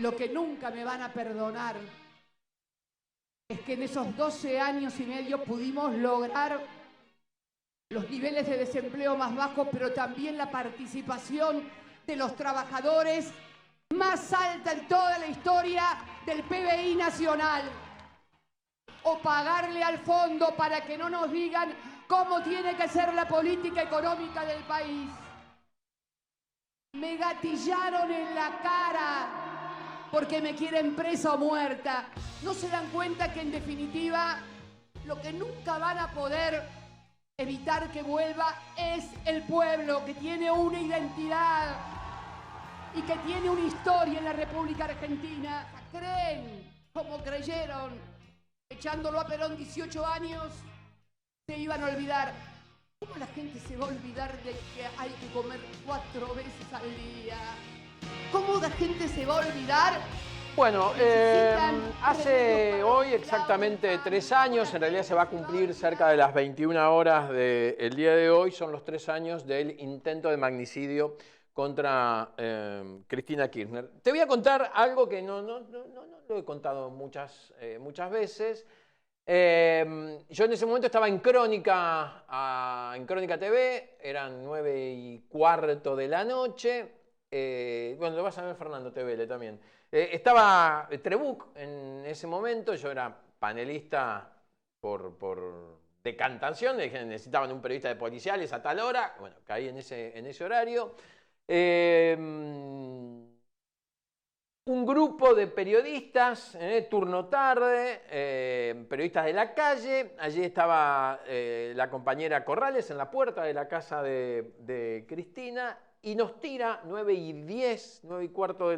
Lo que nunca me van a perdonar es que en esos 12 años y medio pudimos lograr los niveles de desempleo más bajos, pero también la participación de los trabajadores más alta en toda la historia del PBI nacional. O pagarle al fondo para que no nos digan cómo tiene que ser la política económica del país. Me gatillaron en la cara porque me quieren presa o muerta. ¿No se dan cuenta que en definitiva lo que nunca van a poder evitar que vuelva es el pueblo, que tiene una identidad y que tiene una historia en la República Argentina? ¿Creen, como creyeron, echándolo a Perón 18 años, se iban a olvidar? ¿Cómo la gente se va a olvidar de que hay que comer 4 veces al día? ¿Cómo la gente se va a olvidar? Bueno, hace hoy exactamente 3 años, en realidad se va a cumplir cerca de las 21 horas del día de hoy, son los 3 años del intento de magnicidio contra Cristina Kirchner. Te voy a contar algo que no lo he contado muchas veces. Yo en ese momento estaba en Crónica TV, eran 9:15 de la noche. Bueno, lo vas a ver Fernando TVL también. Estaba Trebuch en ese momento, yo era panelista por decantación, necesitaban un periodista de policiales a tal hora, bueno, caí en ese horario. Un grupo de periodistas, turno tarde, periodistas de la calle. Allí estaba la compañera Corrales en la puerta de la casa de Cristina y nos tira 9:10, 9:15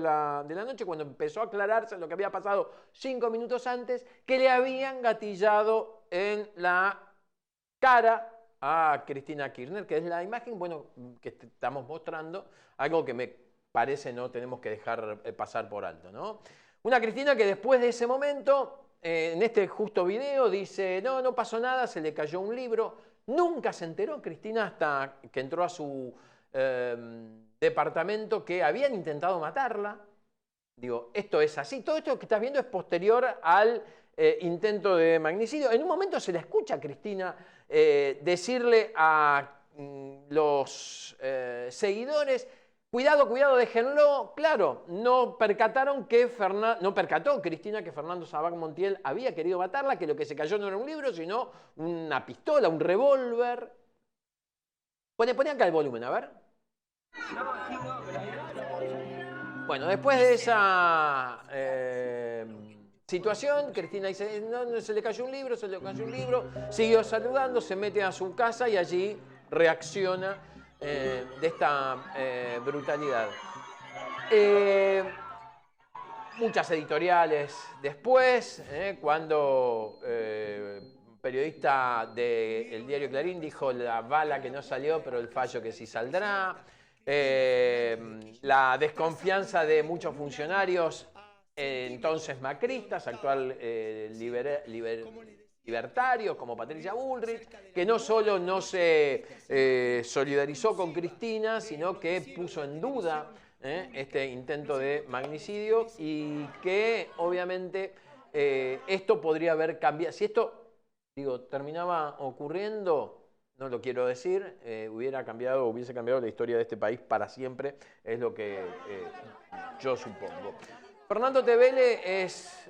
de la noche, cuando empezó a aclararse lo que había pasado 5 minutos antes, que le habían gatillado en la cara a Cristina Kirchner, que es la imagen, bueno, que estamos mostrando, algo que me parece no tenemos que dejar pasar por alto, ¿no? Una Cristina que después de ese momento, en este justo video, dice, no pasó nada, se le cayó un libro. Nunca se enteró Cristina hasta que entró a su departamento que habían intentado matarla. Digo, esto es así. Todo esto que estás viendo es posterior al intento de magnicidio. En un momento se la escucha a Cristina decirle a los seguidores, cuidado, cuidado, déjenlo. Claro, no percató Cristina que Fernando Sabac Montiel había querido matarla, que lo que se cayó no era un libro, sino una pistola, un revólver. Pone acá el volumen, a ver. Bueno, después de esa situación, Cristina dice, no, se le cayó un libro, siguió saludando, se mete a su casa y allí reacciona de esta brutalidad. Muchas editoriales después, cuando un periodista del diario Clarín dijo la bala que no salió, pero el fallo que sí saldrá. La desconfianza de muchos funcionarios, entonces macristas, actual libertarios, como Patricia Bullrich, que no solo no se solidarizó con Cristina, sino que puso en duda este intento de magnicidio y que obviamente esto podría haber cambiado. Si esto, terminaba ocurriendo, no lo quiero decir, hubiese cambiado la historia de este país para siempre, es lo que yo supongo. Fernando Tevele es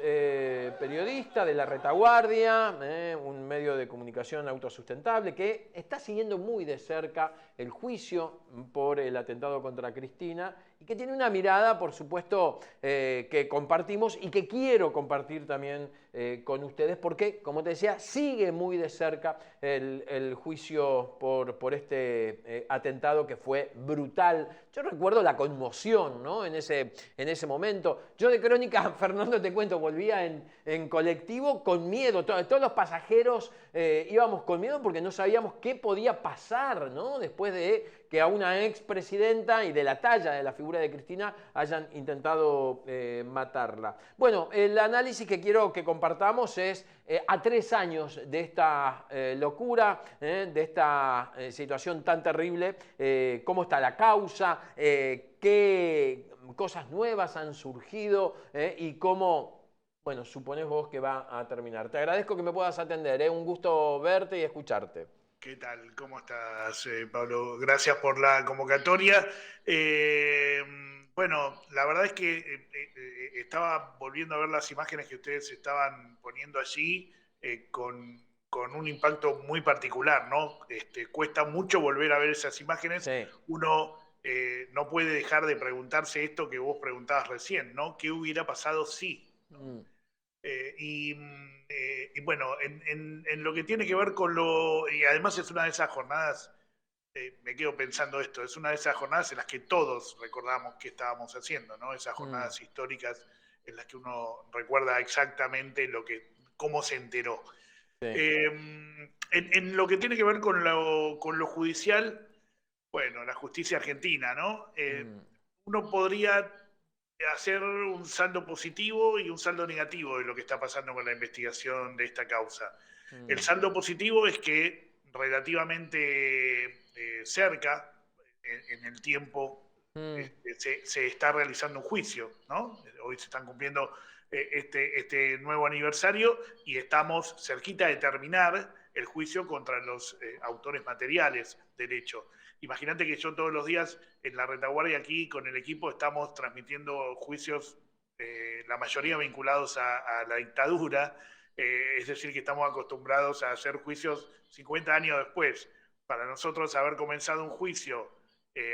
periodista de La Retaguardia, un medio de comunicación autosustentable que está siguiendo muy de cerca el juicio por el atentado contra Cristina y que tiene una mirada, por supuesto, que compartimos y que quiero compartir también con ustedes porque, como te decía, sigue muy de cerca el juicio por este atentado que fue brutal. Yo recuerdo la conmoción, ¿no? en ese momento. Yo de Crónica, Fernando, te cuento, volvía en colectivo con miedo. Todos los pasajeros íbamos con miedo porque no sabíamos qué podía pasar, ¿no? Después de que a una expresidenta y de la talla de la figura de Cristina hayan intentado matarla. Bueno, el análisis que quiero que compartamos es a 3 años de esta locura, de esta situación tan terrible, cómo está la causa, qué cosas nuevas han surgido y cómo, bueno, suponés vos que va a terminar. Te agradezco que me puedas atender, un gusto verte y escucharte. ¿Qué tal? ¿Cómo estás, Pablo? Gracias por la convocatoria. Bueno, la verdad es que estaba volviendo a ver las imágenes que ustedes estaban poniendo allí con un impacto muy particular, ¿no? Cuesta mucho volver a ver esas imágenes. Sí. Uno no puede dejar de preguntarse esto que vos preguntabas recién, ¿no? ¿Qué hubiera pasado si? Y bueno, en lo que tiene que ver con lo... Y además es una de esas jornadas, me quedo pensando esto, es una de esas jornadas en las que todos recordamos qué estábamos haciendo, ¿no? Esas jornadas históricas en las que uno recuerda exactamente cómo se enteró. Sí. En lo que tiene que ver con lo judicial, bueno, la justicia argentina, ¿no? Uno podría hacer un saldo positivo y un saldo negativo de lo que está pasando con la investigación de esta causa. El saldo positivo es que relativamente cerca, en el tiempo, se está realizando un juicio, ¿no? Hoy se están cumpliendo este nuevo aniversario y estamos cerquita de terminar el juicio contra los autores materiales del hecho. Imagínate que yo todos los días en la retaguardia aquí con el equipo estamos transmitiendo juicios, la mayoría vinculados a la dictadura, es decir, que estamos acostumbrados a hacer juicios 50 años después. Para nosotros haber comenzado un juicio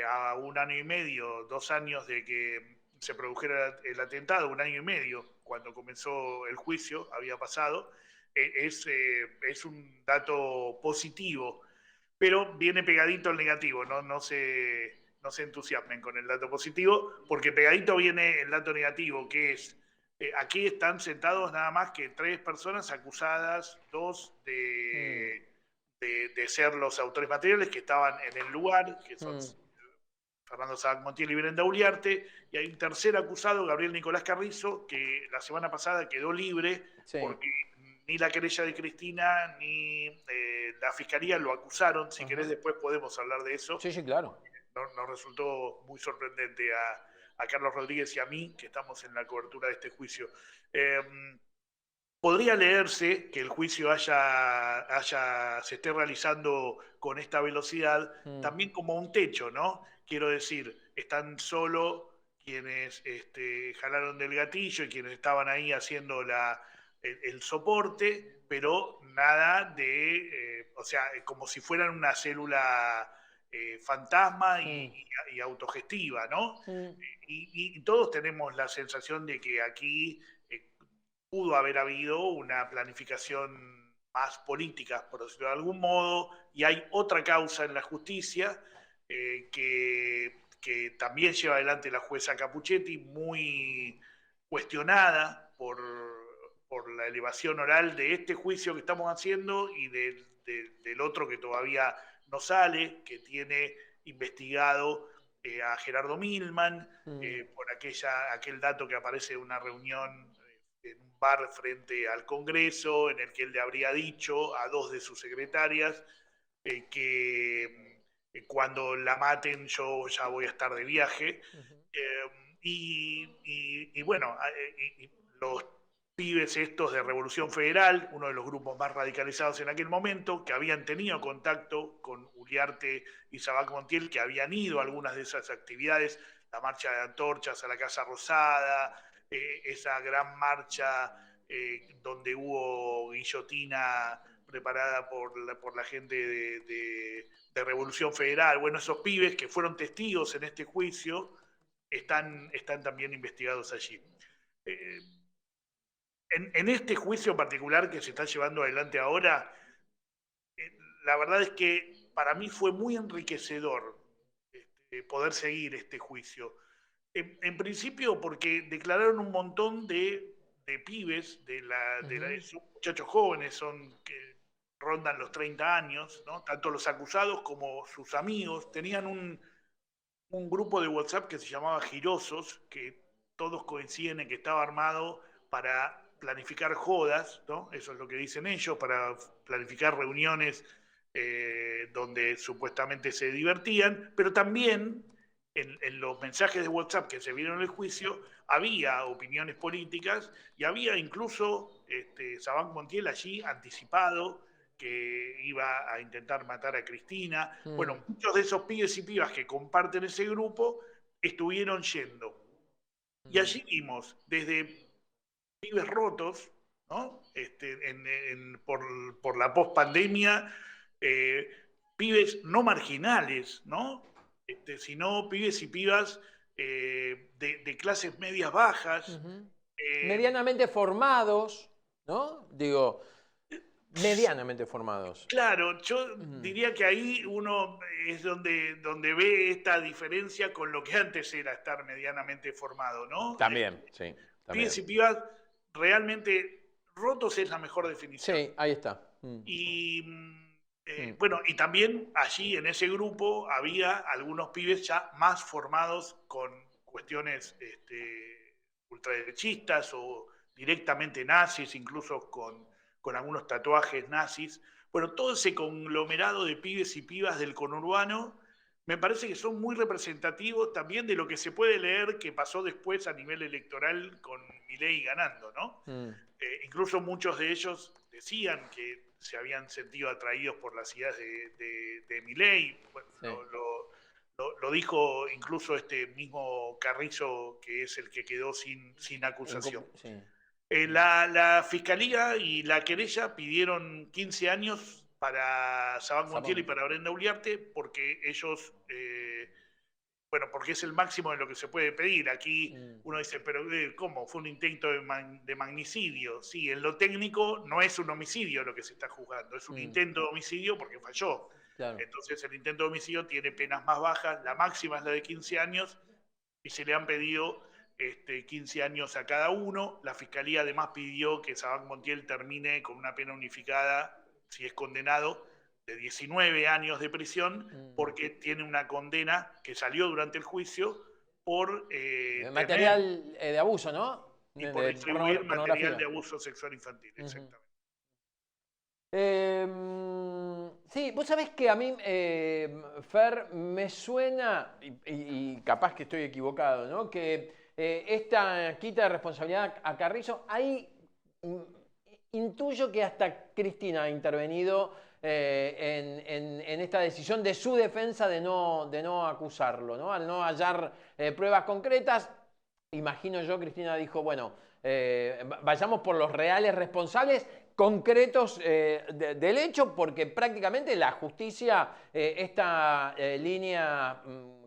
a 1 año y medio, 2 años de que se produjera el atentado, 1 año y medio, cuando comenzó el juicio, había pasado, es un dato positivo. Pero viene pegadito el negativo, no se entusiasmen con el dato positivo, porque pegadito viene el dato negativo, que es, aquí están sentados nada más que 3 personas acusadas, 2 de ser los autores materiales que estaban en el lugar, que son Fernando Sabac Montiel y Brenda Uliarte, y hay un tercer acusado, Gabriel Nicolás Carrizo, que la semana pasada quedó libre porque ni la querella de Cristina ni la fiscalía lo acusaron. Si querés después podemos hablar de eso. Sí, claro. Nos resultó muy sorprendente a Carlos Rodríguez y a mí, que estamos en la cobertura de este juicio. Podría leerse que el juicio se esté realizando con esta velocidad también como un techo, ¿no? Quiero decir, están solo quienes jalaron del gatillo y quienes estaban ahí haciendo el soporte, pero nada o sea, como si fueran una célula fantasma y autogestiva, ¿no? Y todos tenemos la sensación de que aquí pudo haber habido una planificación más política, por decirlo de algún modo, y hay otra causa en la justicia que también lleva adelante la jueza Capuchetti, muy cuestionada por la elevación oral de este juicio que estamos haciendo y del otro que todavía no sale, que tiene investigado a Gerardo Milman por aquel dato que aparece en una reunión en un bar frente al Congreso, en el que él le habría dicho a 2 de sus secretarias que cuando la maten yo ya voy a estar de viaje. Y bueno, los pibes estos de Revolución Federal, uno de los grupos más radicalizados en aquel momento, que habían tenido contacto con Uliarte y Sabac Montiel, que habían ido a algunas de esas actividades, la marcha de antorchas a la Casa Rosada, esa gran marcha donde hubo guillotina preparada por la gente de Revolución Federal. Bueno, esos pibes que fueron testigos en este juicio están también investigados allí. En este juicio particular que se está llevando adelante ahora, la verdad es que para mí fue muy enriquecedor poder seguir este juicio. En principio porque declararon un montón de pibes, son muchachos jóvenes, que rondan los 30 años, ¿no? Tanto los acusados como sus amigos. Tenían un grupo de WhatsApp que se llamaba Girosos, que todos coinciden en que estaba armado para planificar jodas, ¿no? Eso es lo que dicen ellos, para planificar reuniones donde supuestamente se divertían, pero también en los mensajes de WhatsApp que se vieron en el juicio, había opiniones políticas y había incluso Sabanc Montiel allí anticipado que iba a intentar matar a Cristina. Bueno, muchos de esos pibes y pibas que comparten ese grupo estuvieron yendo. Y allí vimos desde pibes rotos, ¿no? Por la pospandemia, pibes no marginales, ¿no? Sino pibes y pibas de clases medias bajas. Medianamente formados, ¿no? Digo, medianamente formados. Claro, yo diría que ahí uno es donde ve esta diferencia con lo que antes era estar medianamente formado, ¿no? También, sí. También. Pibes y pibas realmente rotos es la mejor definición. Sí, ahí está. Y bueno, y también allí en ese grupo había algunos pibes ya más formados con cuestiones ultraderechistas o directamente nazis, incluso con algunos tatuajes nazis. Bueno, todo ese conglomerado de pibes y pibas del conurbano me parece que son muy representativos también de lo que se puede leer que pasó después a nivel electoral con Milei ganando, ¿no? Incluso muchos de ellos decían que se habían sentido atraídos por las ideas de Milei. Bueno, sí. Lo dijo incluso este mismo Carrizo, que es el que quedó sin acusación. Sí. La Fiscalía y la querella pidieron 15 años para Sabanc Montiel y para Brenda Uliarte porque ellos, bueno, porque es el máximo de lo que se puede pedir. Aquí uno dice, pero ¿cómo? Fue un intento de magnicidio. Sí, en lo técnico no es un homicidio lo que se está juzgando, es un intento de homicidio porque falló. Claro. Entonces el intento de homicidio tiene penas más bajas, la máxima es la de 15 años y se le han pedido 15 años a cada uno. La Fiscalía además pidió que Sabanc Montiel termine con una pena unificada, si es condenado, de 19 años de prisión, porque tiene una condena que salió durante el juicio por... material de abuso, ¿no? Y por distribuir material de abuso sexual infantil, exactamente. Sí, vos sabés que a mí, Fer, me suena, y capaz que estoy equivocado, ¿no? Que esta quita de responsabilidad a Carrizo, ahí intuyo que hasta Cristina ha intervenido en esta decisión de su defensa de no acusarlo, ¿no? Al no hallar pruebas concretas, imagino yo, Cristina dijo, bueno, vayamos por los reales responsables concretos del hecho, porque prácticamente la justicia, esta línea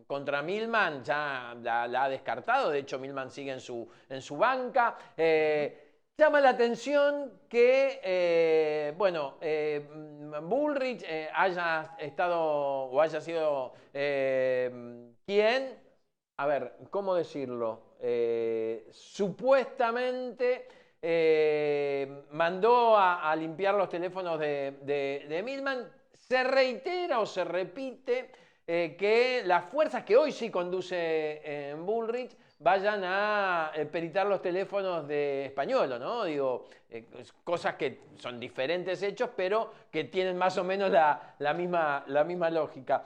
contra Milman ya la ha descartado. De hecho, Milman sigue en su banca. Llama la atención que, bueno, Bullrich haya estado o haya sido quien, a ver, ¿cómo decirlo? Supuestamente mandó a limpiar los teléfonos de Milman. Se reitera o se repite que las fuerzas que hoy sí conduce en Bullrich vayan a peritar los teléfonos de Españolo, ¿no? Digo, cosas que son diferentes hechos, pero que tienen más o menos la misma lógica.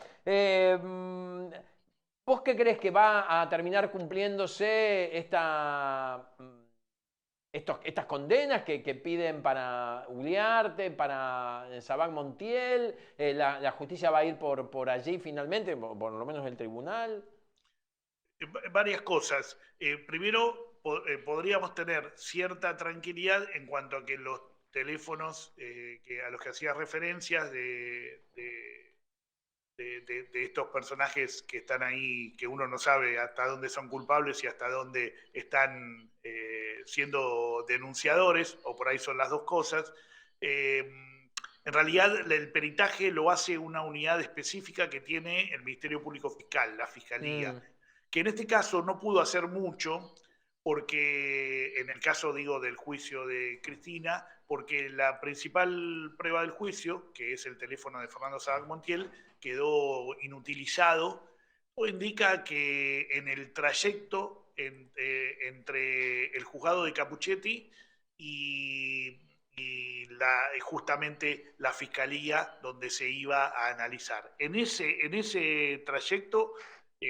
¿Vos qué crees que va a terminar cumpliéndose estas condenas que piden para Uliarte, para Sabanc Montiel? ¿La justicia va a ir por allí finalmente, por lo menos el tribunal? Varias cosas. Primero, podríamos tener cierta tranquilidad en cuanto a que los teléfonos a los que hacías referencias de estos personajes que están ahí, que uno no sabe hasta dónde son culpables y hasta dónde están siendo denunciadores, o por ahí son las dos cosas. En realidad, el peritaje lo hace una unidad específica que tiene el Ministerio Público Fiscal, la Fiscalía, que en este caso no pudo hacer mucho, porque en el caso, digo, del juicio de Cristina, porque la principal prueba del juicio, que es el teléfono de Fernando Sabanc Montiel, quedó inutilizado, o indica que en el trayecto entre el juzgado de Capuchetti y justamente la Fiscalía donde se iba a analizar. En ese trayecto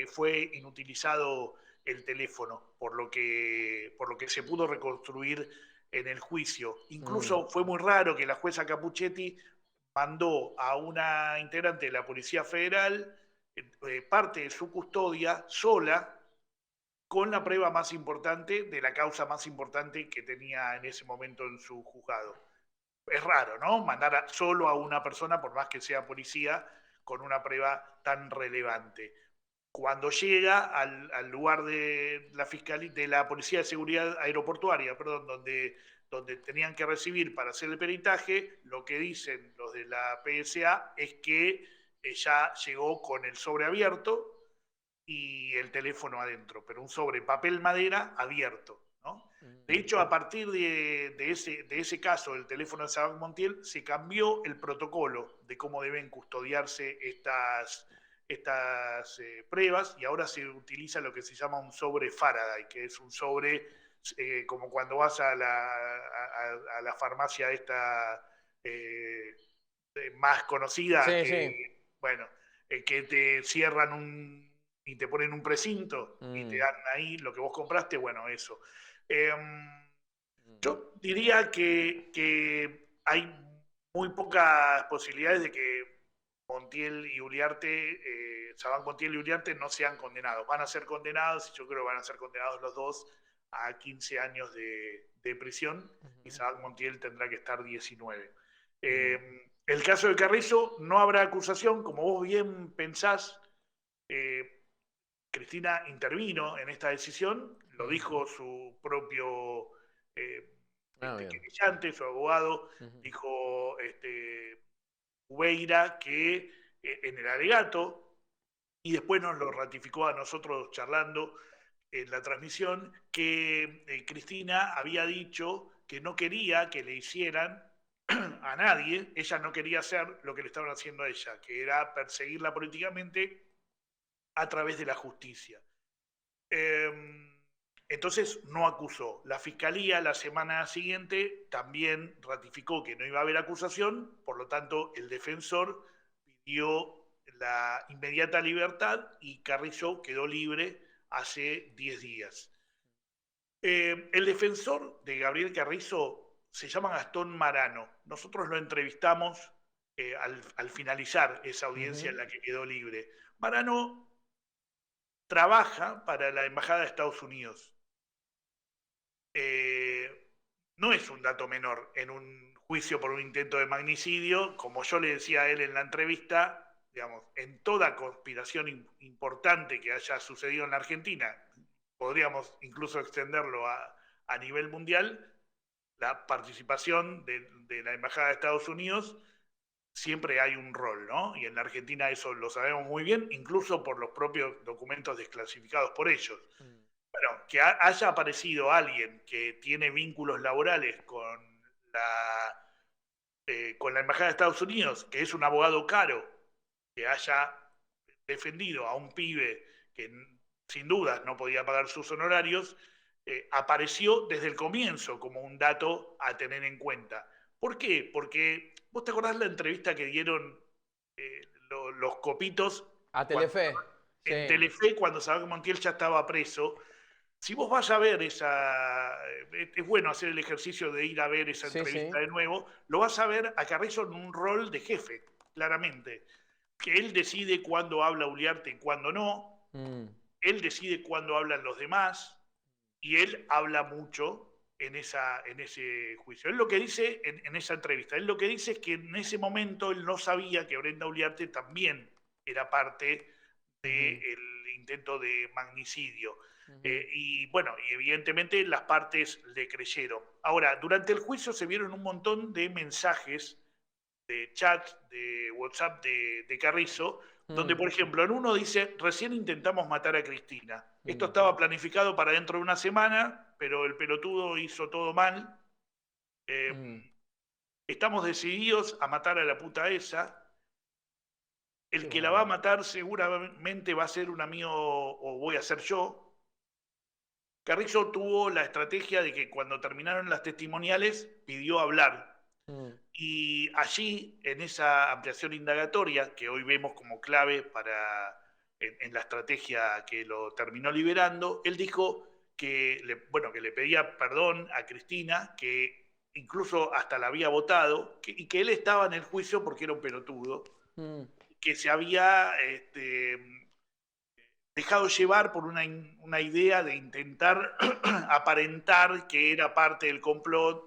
fue inutilizado el teléfono, por lo que se pudo reconstruir en el juicio. Incluso fue muy raro que la jueza Capuchetti mandó a una integrante de la Policía Federal parte de su custodia sola, con la prueba más importante de la causa más importante que tenía en ese momento en su juzgado. Es raro, ¿no? Mandar solo a una persona, por más que sea policía, con una prueba tan relevante. Cuando llega al lugar de la fiscalía, de la Policía de Seguridad Aeroportuaria, perdón, donde tenían que recibir para hacer el peritaje, lo que dicen los de la PSA es que ya llegó con el sobre abierto y el teléfono adentro, pero un sobre papel madera abierto, ¿no? De hecho, a partir de ese caso, el teléfono de Sabac Montiel, se cambió el protocolo de cómo deben custodiarse estas pruebas, y ahora se utiliza lo que se llama un sobre Faraday, que es un sobre como cuando vas a la farmacia esta más conocida, Sí, que, sí. bueno, que te cierran y te ponen un precinto y te dan ahí lo que vos compraste, bueno, eso. Yo diría que hay muy pocas posibilidades de que Montiel y Uliarte, Sabac Montiel y Uliarte no sean condenados. Van a ser condenados, y yo creo que van a ser condenados los dos a 15 años de prisión, y Sabac Montiel tendrá que estar 19. El caso de Carrizo, no habrá acusación, como vos bien pensás. Cristina intervino en esta decisión, lo dijo su propio querellante, su abogado, dijo Ubeira que en el alegato, y después nos lo ratificó a nosotros charlando en la transmisión, que Cristina había dicho que no quería que le hicieran a nadie, ella no quería hacer lo que le estaban haciendo a ella, que era perseguirla políticamente a través de la justicia. Entonces no acusó. La fiscalía la semana siguiente también ratificó que no iba a haber acusación, por lo tanto el defensor pidió la inmediata libertad y Carrizo quedó libre hace 10 días. El defensor de Gabriel Carrizo se llama Gastón Marano. Nosotros lo entrevistamos al finalizar esa audiencia en la que quedó libre. Marano trabaja para la Embajada de Estados Unidos. No es un dato menor en un juicio por un intento de magnicidio, como yo le decía a él en la entrevista, digamos, en toda conspiración importante que haya sucedido en la Argentina, podríamos incluso extenderlo a nivel mundial, la participación de la Embajada de Estados Unidos siempre hay un rol, ¿no? Y en la Argentina eso lo sabemos muy bien, incluso por los propios documentos desclasificados por ellos. Bueno, que haya aparecido alguien que tiene vínculos laborales con la Embajada de Estados Unidos, que es un abogado caro, que haya defendido a un pibe que sin duda no podía pagar sus honorarios, apareció desde el comienzo como un dato a tener en cuenta. ¿Por qué? Porque vos te acordás la entrevista que dieron los copitos a Telefe. En Telefe, cuando Sabac Montiel ya estaba preso. Si vos vas a ver es bueno hacer el ejercicio de ir a ver esa entrevista de nuevo, lo vas a ver a Carrizo en un rol de jefe, claramente. Que él decide cuándo habla Uliarte y cuándo no. Él decide cuándo hablan los demás. Y él habla mucho en ese juicio. Él lo que dice en esa entrevista, él lo que dice es que en ese momento él no sabía que Brenda Uliarte también era parte del intento de magnicidio. Y bueno, y evidentemente las partes le creyeron. Ahora, durante el juicio se vieron un montón de mensajes, de chat, de WhatsApp de Carrizo, donde, por ejemplo, en uno dice: recién intentamos matar a Cristina. Esto estaba planificado para dentro de una semana, pero el pelotudo hizo todo mal. Estamos decididos a matar a la puta esa. El que la va a matar seguramente va a ser un amigo, o voy a ser yo. Carrizo tuvo la estrategia de que cuando terminaron las testimoniales pidió hablar. Y allí, en esa ampliación indagatoria, que hoy vemos como clave para en la estrategia que lo terminó liberando, él dijo que le pedía perdón a Cristina, que incluso hasta la había votado, y que él estaba en el juicio porque era un pelotudo, que se había dejado llevar por una idea de intentar aparentar que era parte del complot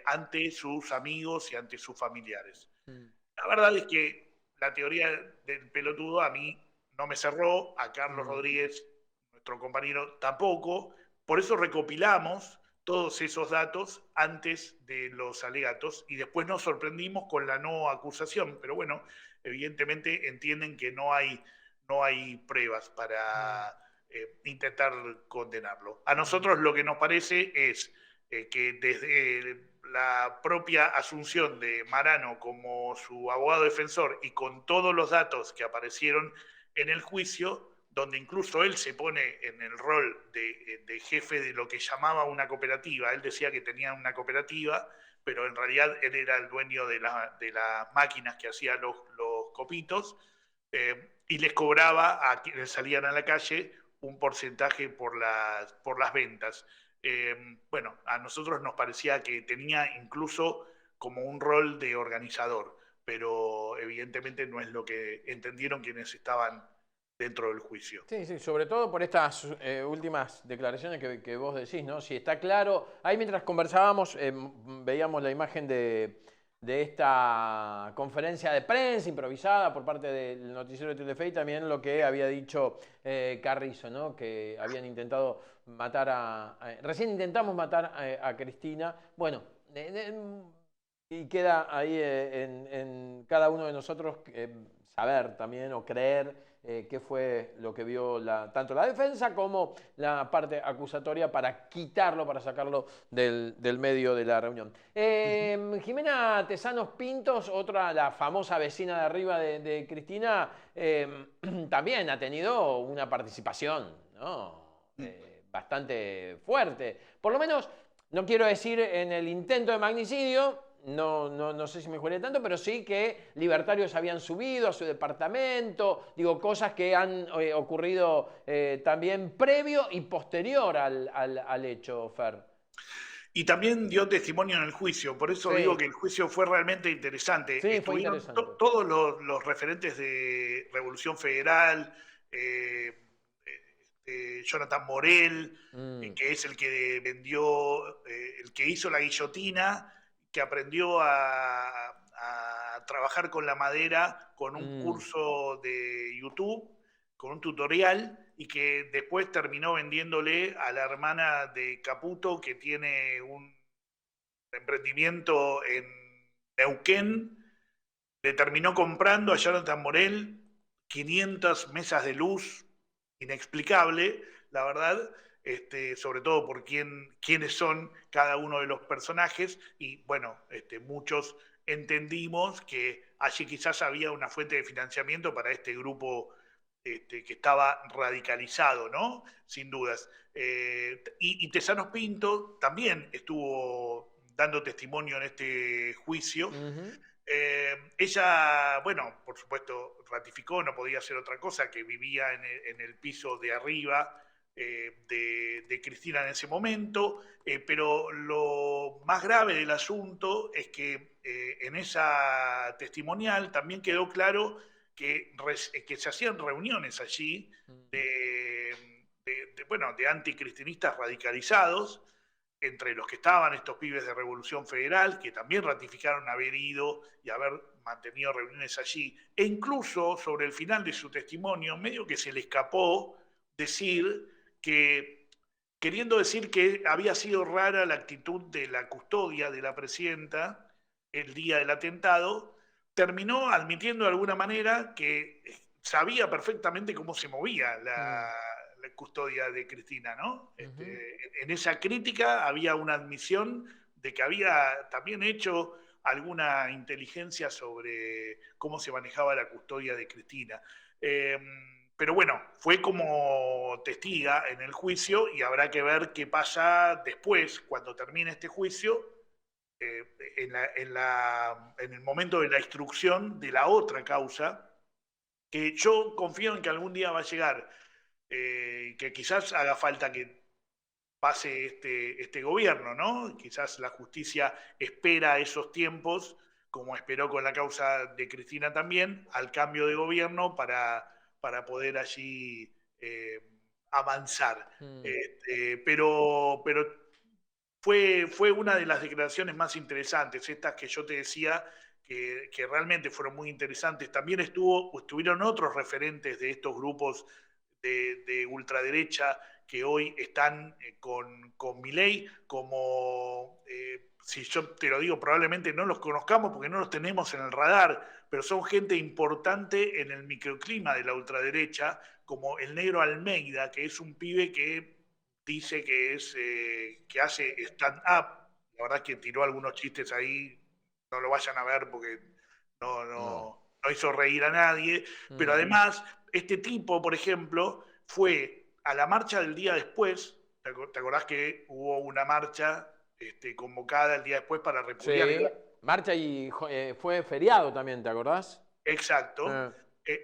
ante sus amigos y ante sus familiares. La verdad es que la teoría del pelotudo a mí no me cerró, a Carlos Rodríguez, nuestro compañero, tampoco. Por eso recopilamos todos esos datos antes de los alegatos y después nos sorprendimos con la no acusación. Pero bueno, evidentemente entienden que no hay pruebas para intentar condenarlo. A nosotros lo que nos parece es que desde la propia asunción de Marano como su abogado defensor y con todos los datos que aparecieron en el juicio, donde incluso él se pone en el rol de jefe de lo que llamaba una cooperativa. Él decía que tenía una cooperativa, pero en realidad él era el dueño de las máquinas que hacían los copitos, y les cobraba a quienes salían a la calle un porcentaje por las ventas. Bueno, a nosotros nos parecía que tenía incluso como un rol de organizador, pero evidentemente no es lo que entendieron quienes estaban dentro del juicio. Sí, sí, sobre todo por estas últimas declaraciones que vos decís, ¿no? Si está claro, ahí mientras conversábamos veíamos la imagen de esta conferencia de prensa improvisada por parte del noticiero de Telefe y también lo que había dicho Carrizo, ¿no? Que habían intentado matar recién intentamos matar a Cristina. Bueno, y queda ahí en cada uno de nosotros saber también o creer qué fue lo que vio tanto la defensa como la parte acusatoria para quitarlo, para sacarlo del medio de la reunión. Jimena Tesanos Pintos, la famosa vecina de arriba de Cristina, también ha tenido una participación, ¿no? Bastante fuerte. Por lo menos, no quiero decir en el intento de magnicidio, no sé si me jugaré tanto, pero sí que libertarios habían subido a su departamento, digo, cosas que han ocurrido también previo y posterior al hecho, Fer. Y también dio testimonio en el juicio, por eso digo que el juicio fue realmente interesante. Sí, estuvieron fue interesante. Todos los referentes de Revolución Federal, Jonathan Morel, que es el que vendió, el que hizo la guillotina, que aprendió a trabajar con la madera con un curso de YouTube, con un tutorial, y que después terminó vendiéndole a la hermana de Caputo, que tiene un emprendimiento en Neuquén. Le terminó comprando a Jonathan Morel 500 mesas de luz, inexplicable, la verdad, sobre todo por quiénes son cada uno de los personajes, y bueno, muchos entendimos que allí quizás había una fuente de financiamiento para este grupo que estaba radicalizado, ¿no? Sin dudas. Y Tesanos Pinto también estuvo dando testimonio en este juicio. Ella, bueno, por supuesto, ratificó, no podía hacer otra cosa, que vivía en el piso de arriba de Cristina en ese momento, pero lo más grave del asunto es que en esa testimonial también quedó claro que se hacían reuniones allí de anticristinistas radicalizados, entre los que estaban estos pibes de Revolución Federal, que también ratificaron haber ido y haber mantenido reuniones allí, e incluso sobre el final de su testimonio, medio que se le escapó decir que, queriendo decir que había sido rara la actitud de la custodia de la presidenta el día del atentado, terminó admitiendo de alguna manera que sabía perfectamente cómo se movía la custodia de Cristina, ¿no? En esa crítica había una admisión de que había también hecho alguna inteligencia sobre cómo se manejaba la custodia de Cristina. Pero bueno, fue como testiga en el juicio y habrá que ver qué pasa después, cuando termine este juicio, en el momento de la instrucción de la otra causa, que yo confío en que algún día va a llegar, que quizás haga falta que pase este gobierno, ¿no? Quizás la justicia espera esos tiempos, como esperó con la causa de Cristina también, al cambio de gobierno para poder allí avanzar. Pero fue una de las declaraciones más interesantes, estas que yo te decía, que realmente fueron muy interesantes. También estuvieron otros referentes de estos grupos de ultraderecha que hoy están con Milei, como, si yo te lo digo, probablemente no los conozcamos porque no los tenemos en el radar, pero son gente importante en el microclima de la ultraderecha, como el negro Almeida, que es un pibe que dice que hace stand-up. La verdad es que tiró algunos chistes ahí, no lo vayan a ver porque no hizo reír a nadie, pero además, este tipo, por ejemplo, fue a la marcha del día después. ¿Te acordás que hubo una marcha convocada el día después para repudiar? Sí, marcha y fue feriado también, ¿te acordás? Exacto.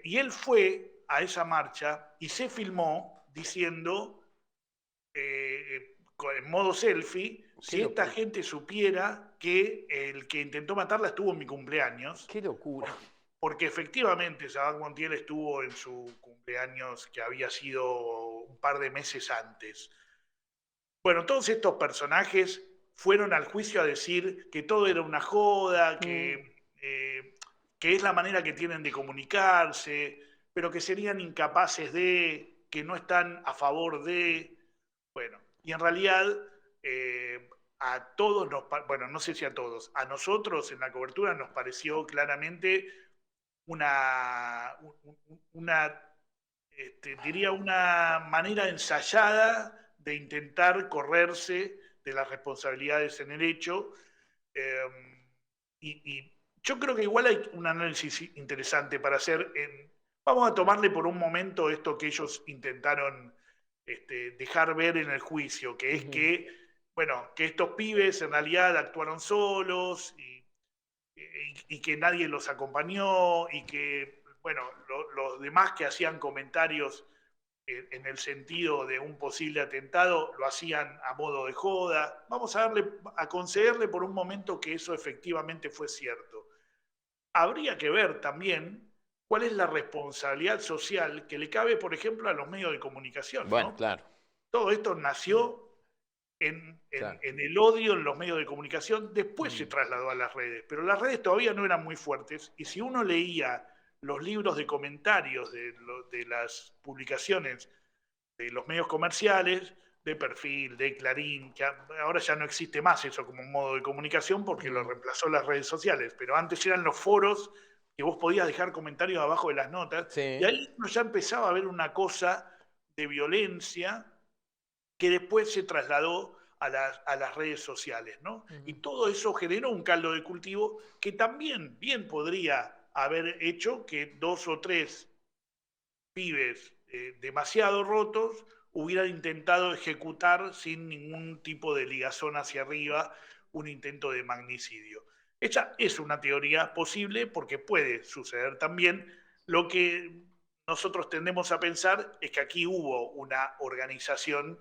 Y él fue a esa marcha y se filmó diciendo, en modo selfie, si esta gente supiera que el que intentó matarla estuvo en mi cumpleaños. ¡Qué locura! Porque efectivamente Sabac Montiel estuvo en su cumpleaños, que había sido un par de meses antes. Bueno, todos estos personajes fueron al juicio a decir que todo era una joda, que es la manera que tienen de comunicarse, pero que serían incapaces de, que no están a favor de. Bueno, y en realidad a todos bueno, no sé si a todos, a nosotros en la cobertura nos pareció claramente una diría, una manera ensayada de intentar correrse de las responsabilidades en el hecho. Y yo creo que igual hay un análisis interesante para hacer. Vamos a tomarle por un momento esto que ellos intentaron dejar ver en el juicio, que es que, bueno, que estos pibes en realidad actuaron solos y que nadie los acompañó y que, bueno, los demás que hacían comentarios en el sentido de un posible atentado lo hacían a modo de joda. Vamos a concederle por un momento que eso efectivamente fue cierto. Habría que ver también cuál es la responsabilidad social que le cabe, por ejemplo, a los medios de comunicación. Bueno, ¿no? claro. Todo esto nació en el odio en los medios de comunicación, después se trasladó a las redes, pero las redes todavía no eran muy fuertes, y si uno leía los libros de comentarios de las publicaciones de los medios comerciales, de Perfil, de Clarín, que ahora ya no existe más eso como un modo de comunicación porque lo reemplazó las redes sociales, pero antes eran los foros que vos podías dejar comentarios abajo de las notas, y ahí uno ya empezaba a ver una cosa de violencia que después se trasladó a las redes sociales, ¿no? Y todo eso generó un caldo de cultivo que también bien podría haber hecho que 2 o 3 pibes demasiado rotos hubieran intentado ejecutar sin ningún tipo de ligazón hacia arriba un intento de magnicidio. Esa es una teoría posible porque puede suceder también. Lo que nosotros tendemos a pensar es que aquí hubo una organización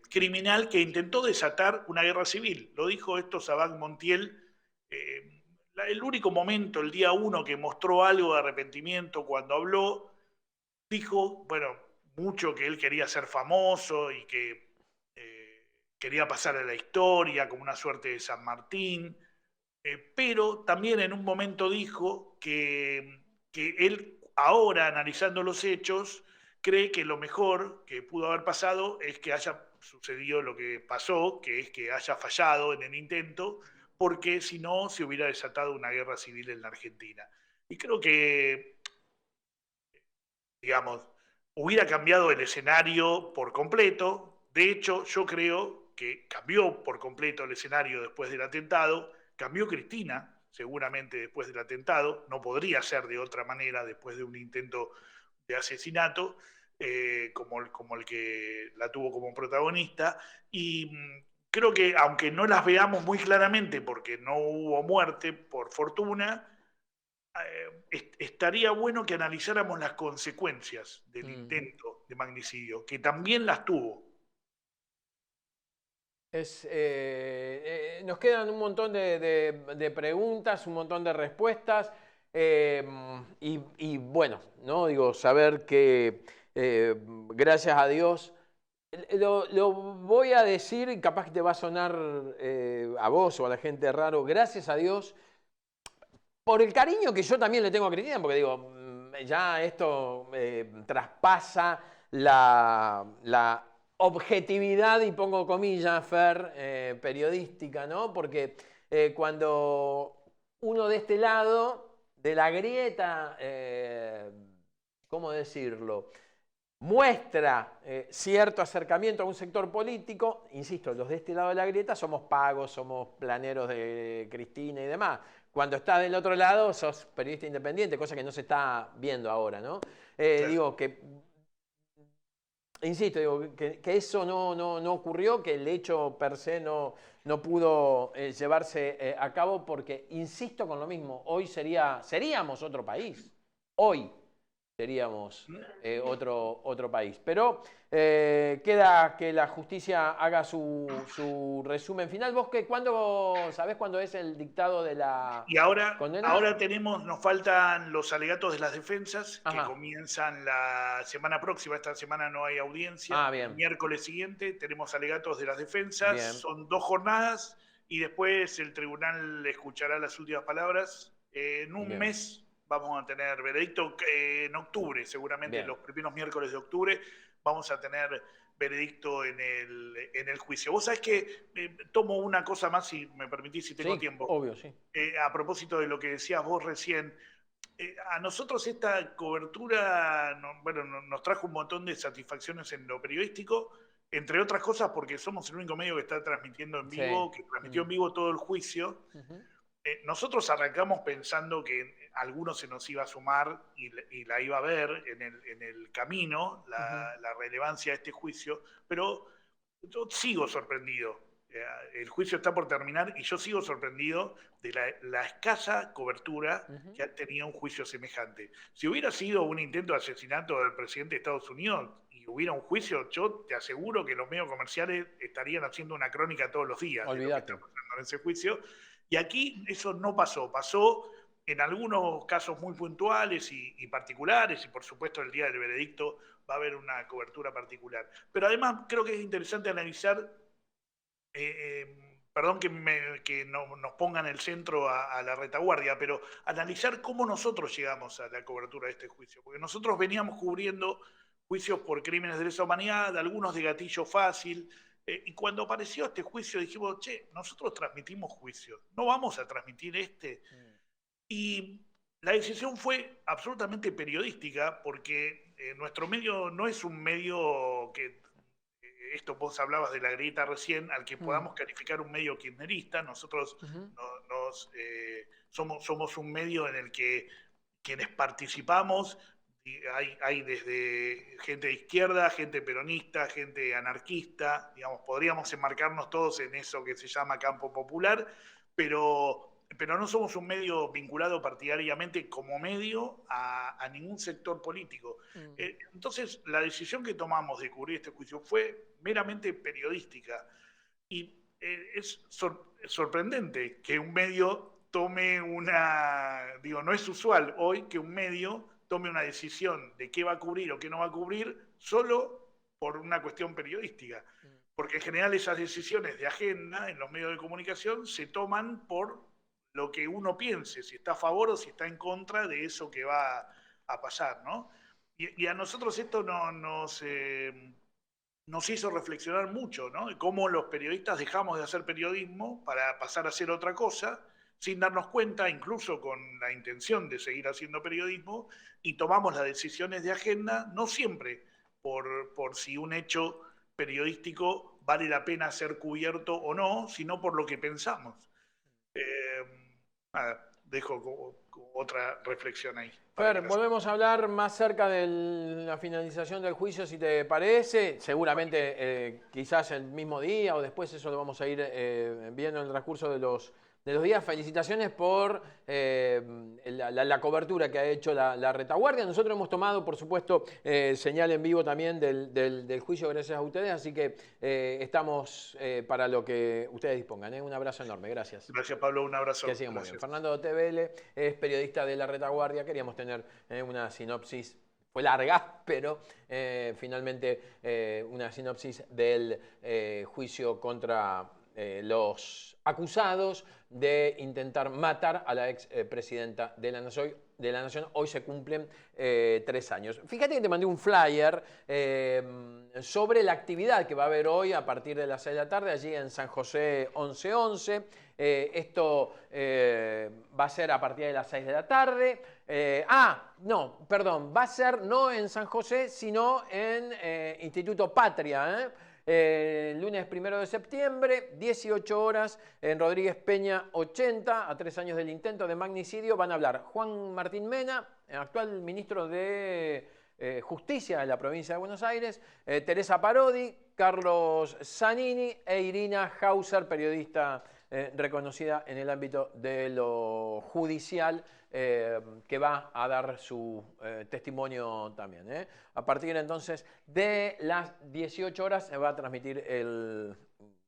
criminal que intentó desatar una guerra civil. Lo dijo esto Sabac Montiel. El único momento, el día 1, que mostró algo de arrepentimiento cuando habló, dijo, bueno, mucho que él quería ser famoso y que quería pasar a la historia como una suerte de San Martín, pero también en un momento dijo que él, ahora analizando los hechos, cree que lo mejor que pudo haber pasado es que haya sucedido lo que pasó, que es que haya fallado en el intento, porque si no se hubiera desatado una guerra civil en la Argentina. Y creo que, digamos, hubiera cambiado el escenario por completo. De hecho, yo creo que cambió por completo el escenario después del atentado. Cambió Cristina, seguramente después del atentado. No podría ser de otra manera después de un intento de asesinato como el que la tuvo como protagonista. Y creo que, aunque no las veamos muy claramente porque no hubo muerte, por fortuna, estaría bueno que analizáramos las consecuencias del intento de magnicidio, que también las tuvo. Nos quedan un montón de preguntas, un montón de respuestas. Y bueno, ¿no? Digo, saber que gracias a Dios, lo voy a decir y capaz que te va a sonar a vos o a la gente raro, gracias a Dios, por el cariño que yo también le tengo a Cristina, porque digo, ya esto traspasa la objetividad, y pongo comillas, Fer, periodística, ¿no? Porque cuando uno de este lado, de la grieta, ¿cómo decirlo?, muestra cierto acercamiento a un sector político, insisto, los de este lado de la grieta somos pagos, somos planeros de Cristina y demás. Cuando estás del otro lado sos periodista independiente, cosa que no se está viendo ahora, ¿no? Claro. Digo que, insisto, digo que eso no ocurrió, que el hecho per se no pudo llevarse a cabo, porque, insisto con lo mismo, hoy seríamos otro país, hoy seríamos otro país. Pero queda que la justicia haga su resumen final. ¿Vos sabés cuándo es el dictado de la Y ahora condena? nos faltan los alegatos de las defensas, que Ajá. comienzan la semana próxima. Esta semana no hay audiencia. Bien. El miércoles siguiente tenemos alegatos de las defensas. Bien. Son 2 jornadas y después el tribunal escuchará las últimas palabras. En un mes vamos a tener veredicto. En octubre, seguramente los primeros miércoles de octubre, vamos a tener veredicto en el juicio. Vos sabés que tomo una cosa más, si me permitís, si tengo tiempo. Obvio, sí. A propósito de lo que decías vos recién, a nosotros esta cobertura nos trajo un montón de satisfacciones en lo periodístico, entre otras cosas porque somos el único medio que está transmitiendo en vivo, que transmitió en vivo todo el juicio. Nosotros arrancamos pensando que alguno se nos iba a sumar y la iba a ver en el camino, la relevancia de este juicio, pero yo sigo sorprendido. El juicio está por terminar y yo sigo sorprendido de la escasa cobertura que ha tenido un juicio semejante. Si hubiera sido un intento de asesinato del presidente de Estados Unidos y hubiera un juicio, yo te aseguro que los medios comerciales estarían haciendo una crónica todos los días de lo que está pasando en ese juicio. Y aquí eso no pasó. Pasó en algunos casos muy puntuales y particulares, y por supuesto el día del veredicto va a haber una cobertura particular. Pero además creo que es interesante analizar, perdón que nos pongan el centro a la retaguardia, pero analizar cómo nosotros llegamos a la cobertura de este juicio. Porque nosotros veníamos cubriendo juicios por crímenes de lesa humanidad, algunos de gatillo fácil, y cuando apareció este juicio dijimos, nosotros transmitimos juicios, no vamos a transmitir este. Y la decisión fue absolutamente periodística, porque nuestro medio no es un medio que, esto vos hablabas de la grieta recién, al que podamos calificar un medio kirchnerista. Nosotros somos un medio en el que quienes participamos, hay desde gente de izquierda, gente peronista, gente anarquista, digamos, podríamos enmarcarnos todos en eso que se llama campo popular, pero no somos un medio vinculado partidariamente como medio a ningún sector político. Entonces, la decisión que tomamos de cubrir este juicio fue meramente periodística. Y es sorprendente que un medio tome no es usual hoy que un medio tome una decisión de qué va a cubrir o qué no va a cubrir solo por una cuestión periodística. Porque en general esas decisiones de agenda en los medios de comunicación se toman por lo que uno piense, si está a favor o si está en contra de eso que va a pasar, ¿no? Y a nosotros esto nos hizo reflexionar mucho, ¿no? De cómo los periodistas dejamos de hacer periodismo para pasar a hacer otra cosa, sin darnos cuenta, incluso con la intención de seguir haciendo periodismo, y tomamos las decisiones de agenda, no siempre por si un hecho periodístico vale la pena ser cubierto o no, sino por lo que pensamos. Dejo otra reflexión ahí. Fer, volvemos a hablar más cerca de la finalización del juicio, si te parece. Seguramente quizás el mismo día o después, eso lo vamos a ir viendo en el transcurso de los días. Felicitaciones por la cobertura que ha hecho la retaguardia. Nosotros hemos tomado, por supuesto, señal en vivo también del juicio gracias a ustedes, así que estamos para lo que ustedes dispongan. Un abrazo enorme, gracias. Gracias, Pablo, un abrazo. Que sigan muy bien. Fernando TVL es periodista de la retaguardia. Queríamos tener una sinopsis. Fue larga, pero finalmente una sinopsis del juicio contra los acusados de intentar matar a la ex presidenta de la Nación. Hoy se cumplen 3 años. Fíjate que te mandé un flyer sobre la actividad que va a haber hoy a partir de las 6 de la tarde, allí en San José 1111. Esto va a ser a partir de las 6 de la tarde. No, perdón, va a ser no en San José, sino en Instituto Patria, lunes 1 de septiembre, 18 horas, en Rodríguez Peña 80, a 3 años del intento de magnicidio. Van a hablar Juan Martín Mena, actual ministro de Justicia de la provincia de Buenos Aires, Teresa Parodi, Carlos Zanini e Irina Hauser, periodista reconocida en el ámbito de lo judicial, que va a dar su testimonio también. A partir entonces de las 18 horas se va a transmitir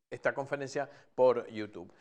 esta conferencia por YouTube.